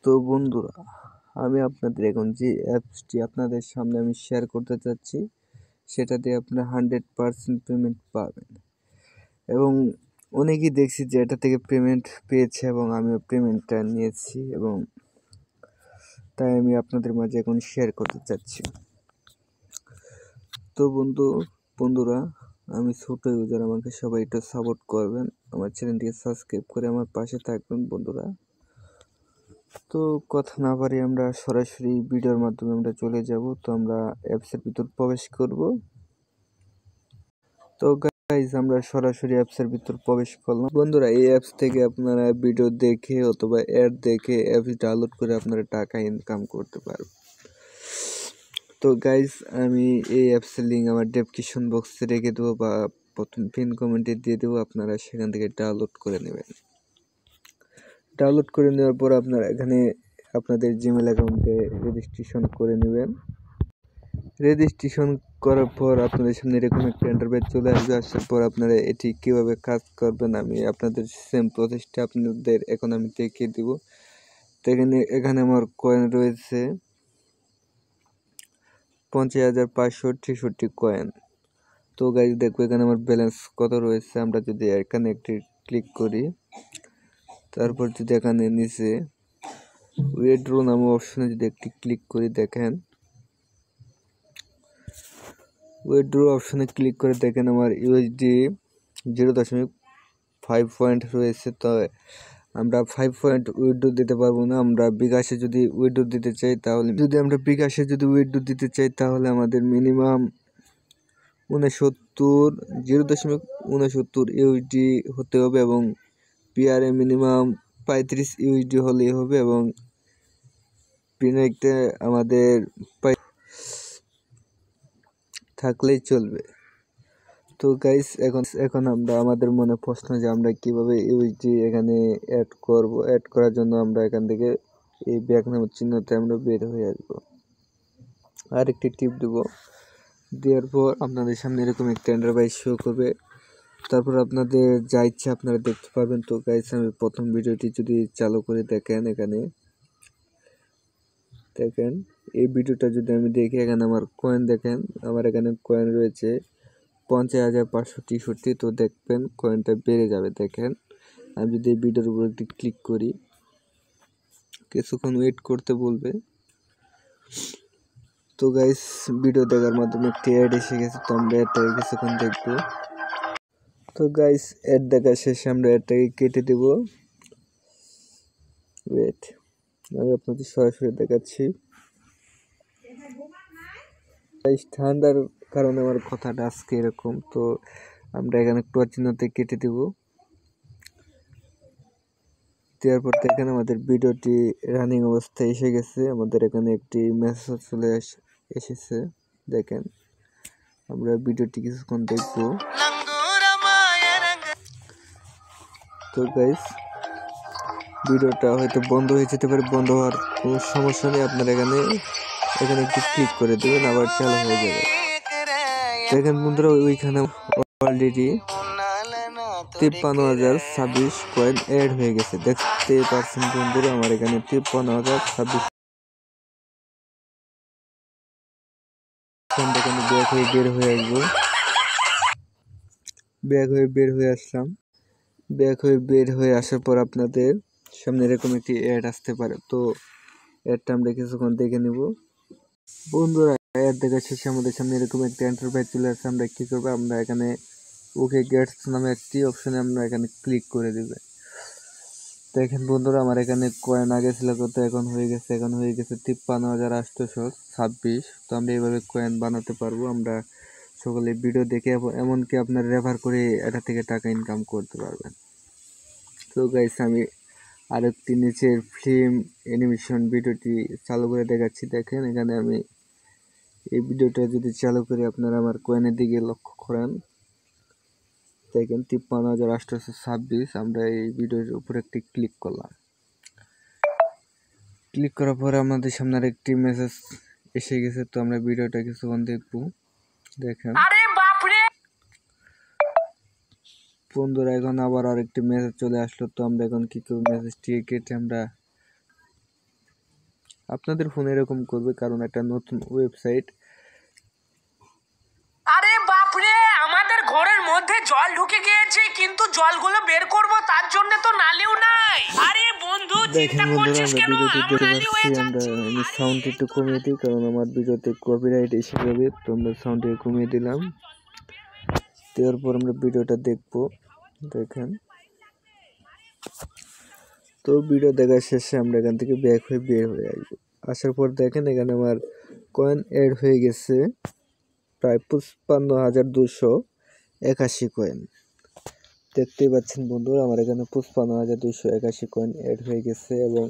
তো বন্ধুরা, আমি আপনাদের এখন যে অ্যাপসটি আপনাদের সামনে আমি শেয়ার করতে চাচ্ছি, সেটা দিয়ে আপনারা 100% পেমেন্ট পাবেন। এবং অনেকেই দেখছি যে এটা থেকে পেমেন্ট পেয়েছে এবং আমিও পেমেন্টটা নিয়েছি, এবং তাই আমি আপনাদের মাঝে এখন শেয়ার করতে চাচ্ছি। তো বন্ধুরা, আমি ছোট ইউজার, আমাকে সবাই একটু সাপোর্ট করবেন, আমার চ্যানেলটিকে সাবস্ক্রাইব করে আমার পাশে থাকবেন বন্ধুরা। তো কথা না পারি আমরা সরাসরি ভিডিওর মাধ্যমে আমরা চলে যাব। তো আমরা অ্যাপসের ভিতর প্রবেশ করব। তো গাইজ, আমরা সরাসরি অ্যাপসের ভিতর প্রবেশ করলাম। বন্ধুরা, এই অ্যাপস থেকে আপনারা ভিডিও দেখে অথবা অ্যাড দেখে অ্যাপস ডাউনলোড করে আপনারা টাকা ইনকাম করতে পারবেন। তো গাইজ, আমি এই অ্যাপসের লিঙ্ক আমার ডেসক্রিপশন বক্সে রেখে দেবো বা প্রথম পিন কমেন্টে দিয়ে দেবো, আপনারা সেখান থেকে ডাউনলোড করে নেবেন। ডাউনলোড করে নেওয়ার পর আপনারা এখানে আপনাদের জিমেল অ্যাকাউন্টে রেজিস্ট্রেশন করে নেবেন। রেজিস্ট্রেশন করার পর আপনাদের সামনে এরকম একটা ইন্টারফেস চলে আসবে। আসার পর আপনারা এটি কীভাবে কাজ করবেন আমি আপনাদের সেম প্রসেসটা আপনাদের এখন আমি দেখিয়ে দেবো। তো এখানে আমার কয়েন রয়েছে 50,563 কয়েন। তো গাইজ দেখবো এখানে আমার ব্যালেন্স কত রয়েছে। আমরা যদি এখানে একটি ক্লিক করি, তারপর যদি এখানে নিচে উইথড্র নামে অপশনে যদি একটি ক্লিক করি, দেখেন উইথড্র অপশনে ক্লিক করে দেখেন আমার ইউএসডি 0.5 পয়েন্ট রয়েছে। তো আমরা 5 পয়েন্ট উইথড্র দিতে পারবো না। আমরা বিকাশে যদি উইথড্র দিতে চাই তাহলে উইথড্র দিতে চাই তাহলে আমাদের মিনিমাম 0.69 ইউএসডি হতে হবে, এবং পিআরএ মিনিমাম 35 ইউএসডি হলেই হবে, এবং পিনেকতে আমাদের থাকলেই চলবে। তো গাইস, এখন আমরা আমাদের মনে প্রশ্ন যে আমরা কিভাবে ইউএসডি এখানে অ্যাড করব। অ্যাড করার জন্য আমরা এখান থেকে এই ব্যাক নামের চিহ্নতে আমরা বের হয়ে আসবো, আর একটি টিপ দেব। দেওয়ার পর আপনাদের সামনে এরকম একটা ইন্টারফেস শো করবে। তারপর আপনাদের যা ইচ্ছা আপনারা দেখতে পাবেন। তো গাইস, আমি প্রথম ভিডিওটি যদি চালু করে দেখেন, এখানে দেখেন এই ভিডিওটা যদি আমি দেখি, এখানে আমার কয়েন দেখেন, আমার এখানে কয়েন রয়েছে 50,563। তো দেখবেন কয়েনটা বেড়ে যাবে। দেখেন আমি যদি এই ভিডিওর উপর একটি ক্লিক করি, কিছুক্ষণ ওয়েট করতে বলবে। তো গাইস, ভিডিও দেখার মাধ্যমে একটি অ্যাড এসে গেছে। তো আমরা অ্যাডটাকে কিছুক্ষণ দেখবো। তো গাইস, অ্যাড দেখা শেষে আমরা অ্যাডটাকে কেটে দেব। ওয়েট, আমি আপনাদের সরাসরি দেখাচ্ছি। ঠান্ডার কারণে আমার কথাটা আজকে এরকম। তো আমরা এখানে ক্রস চিহ্নতে কেটে দেব। দেওয়ার পর দেখেন আমাদের ভিডিওটি রানিং অবস্থায় এসে গেছে। আমাদের এখানে একটি মেসেজ চলে এসেছে। দেখেন আমরা ভিডিওটি কিছুক্ষণ দেখবো। তো গাইস, ভিডিওটা হয়তো বন্ধ হয়ে যেতে পারে। বন্ধ হওয়ার কোনো সমস্যা নেই। আপনারা এখানে একটি ক্লিক করে দেবেন, আবার চালু হয়ে যাবে। দেখেন বন্ধুরা, ওইখানে অলরেডি 53,026 কয়েন অ্যাড হয়ে গেছে। দেখতে পাচ্ছেন বন্ধুরা, আমার এখানে 53,026। এখানে ব্যাক হয়ে বের হয়ে আসবো। ব্যাক হয়ে বের হয়ে আসার পর আপনাদের সামনে এরকম একটি অ্যাড আসতে পারে। তো অ্যাডটা আমরা কিছুক্ষণ দেখে নেব। বন্ধুরা, অ্যাড দেখা শেষে আমাদের সামনে এরকম একটা ইন্টারফেস চলে আসছে। আমরা কি করবো, আমরা এখানে ওকে গেটস নামে একটি অপশনে আমরা এখানে ক্লিক করে দেবে। দেখেন বন্ধুরা, আমার এখানে কয়েন আগে ছিল কত, এখন হয়ে গেছে 53,826। তো আমরা এইভাবে কয়েন বানাতে পারবো। আমরা সকলে ভিডিও দেখে এমনকি আপনার রেফার করে এটা থেকে টাকা ইনকাম করতে পারবেন। তো গাইস, আমি আরেকটি নিচের ফিল্ম অ্যানিমেশন ভিডিওটি চালু করে দেখাচ্ছি। দেখেন এখানে আমি এই ভিডিওটা যদি চালু করি, আপনারা আমার কয়েনের দিকে লক্ষ্য করেন। দেখেন 53,826। আমরা এই ভিডিওর উপর একটি ক্লিক করলাম। ক্লিক করার পরে আমাদের সামনে একটি মেসেজ এসে গেছে। তো আমরা ভিডিওটা কিছুক্ষণ দেখবো। দেখেন বন্ধুরা, এখন আবার আরেকটি মেসেজ চলে আসলো। তো আমরা এখন কি করব, মেসেজটি কেটে আমরা আপনাদের ফোনে এরকম করবে, কারণ একটা নতুন ওয়েবসাইট। আরে বাপরে, আমাদের ঘরের মধ্যে জল ঢুকে গিয়েছে, কিন্তু জলগুলো বের করব তার জন্য তো নালিও নাই। আরে বন্ধু, দেখেন চিন্তা বন্ধুরা, করছিস আমরা কেন? ভিডিওতে আমরা দেখতে নালি পাচ্ছি, হয়ে আমি যাচ্ছি। সাউন্ড একটু কমিয়ে দিই, কারণ আমার ভিডিওতে কপিরাইট এসে যাবে। তো আমরা সাউন্ডটাকে কমিয়ে দিলাম, দেওয়ার পর আমরা ভিডিওটা দেখবো। দেখেন, তো ভিডিও দেখা শেষে আমরা এখান থেকে ব্যাক হয়ে বের হয়ে আসবো। আসার পর দেখেন এখানে আমার কয়েন অ্যাড হয়ে গেছে প্রায় 55,281 কয়েন। দেখতেই পাচ্ছেন বন্ধুরা, আমার এখানে 55,281 কয়েন অ্যাড হয়ে গেছে। এবং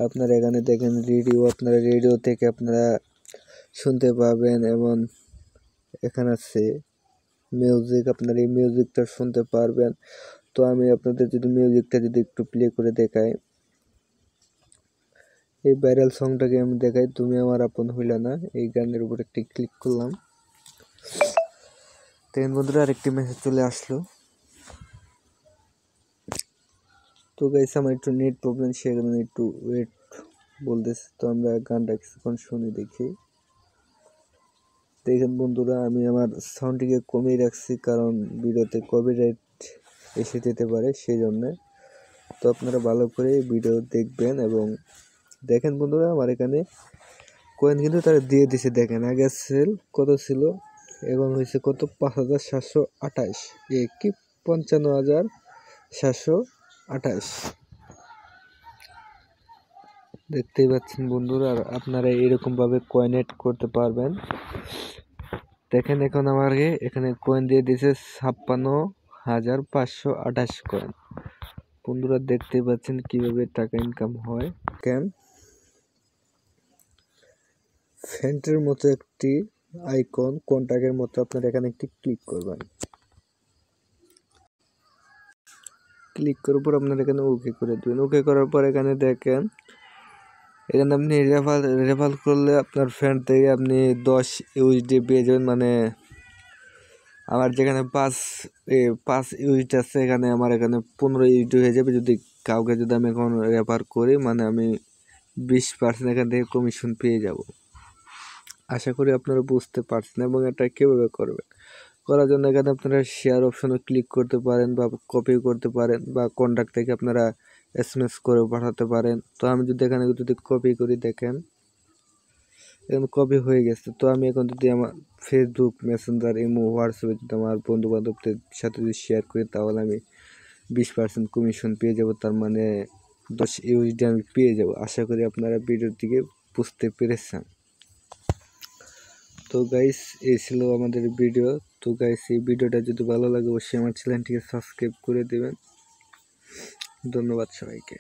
আপনারা এখানে দেখেন রেডিও, আপনারা রেডিও থেকে আপনারা শুনতে পাবেন। এবং এখানে আছে মিউজিক, আপনারা এই মিউজিকটা শুনতে পারবেন। তো আমি আপনাদের যদি মিউজিকটা যদি একটু প্লে করে দেখাই, এই ভাইরাল সংটাকে আমি দেখাই, তুমি আমার আপন হইলা না, এই গানের উপর একটি ক্লিক করলাম। দেখেন বন্ধুরা, আরেকটি মেসেজ চলে আসলো। তো গাইস, আমার একটু নেট প্রবলেম, সে কারণে একটু ওয়েট বলতেছে। তো আমরা গানটা কিছুক্ষণ শুনে দেখি। দেখেন বন্ধুরা, আমি আমার সাউন্ডটিকে কমিয়ে রাখছি, কারণ ভিডিওতে কপিরাইট এসে যেতে পারে সেই জন্যে। তো আপনারা ভালো করে ভিডিও দেখবেন। এবং দেখেন বন্ধুরা, আমার এখানে কয়েন কিন্তু তারা দিয়ে দিছে। দেখেন আগে সেল কত ছিল, এখন হয়েছে কত, 5,728, কি 55,728। দেখতেই পাচ্ছেন বন্ধুরা, আর আপনারা এরকমভাবে কয়েন এড করতে পারবেন। দেখেন এখন আমাকে এখানে কয়েন দিয়ে দিয়েছে 56,528 কয়েন। বন্ধুরা দেখতেই পাচ্ছেন কিভাবে টাকা ইনকাম হয়। কেন ফ্যান্টের মতো একটি আইকন, কন্টাক্টের মতো, আপনারা এখানে একটি ক্লিক করবেন। ক্লিক করার পর আপনারা এখানে ওকে করে দেবেন। ওকে করার পর এখানে দেখেন, এখানে আপনি রেফার করলে আপনার ফ্রেন্ড থেকে আপনি 10 ইউএসডি পেয়ে যাবেন। মানে আমার যেখানে 5 ইউনিট আছে, এখানে আমার এখানে 15 ইউনিট হয়ে যাবে যদি কাউকে যদি আমি এখন রেফার করি। মানে আমি 20% এখান থেকে কমিশন পেয়ে যাব। আশা করি আপনারা বুঝতে পারছেন। এবং এটা কীভাবে করবেন, করার জন্য এখানে আপনারা শেয়ার অপশনে ক্লিক করতে পারেন, বা কপি করতে পারেন, বা কন্ট্যাক্ট থেকে আপনারা এসএমএস করে পাঠাতে পারেন। তো আমি যদি এখানে যদি কপি করি, দেখেন এখন কপি হয়ে গেছে। তো আমি এখন যদি আমার ফেসবুক, মেসেঞ্জার, ইমো, হোয়াটসঅ্যাপে যদি আমার বন্ধু বান্ধবদের সাথে যদি শেয়ার করি, তাহলে আমি 20% কমিশন পেয়ে যাব। তার মানে 10 ইউএসডি আমি পেয়ে যাব। আশা করি আপনারা ভিডিওর দিকে বুঝতে পেরেছেন। তো গাইস, এই ছিল আমাদের ভিডিও। তো গাইস, এই ভিডিওটা যদি ভালো লাগে অবশ্যই আমার চ্যানেলটিকে সাবস্ক্রাইব করে দেবেন। ধন্যবাদ সবাইকে।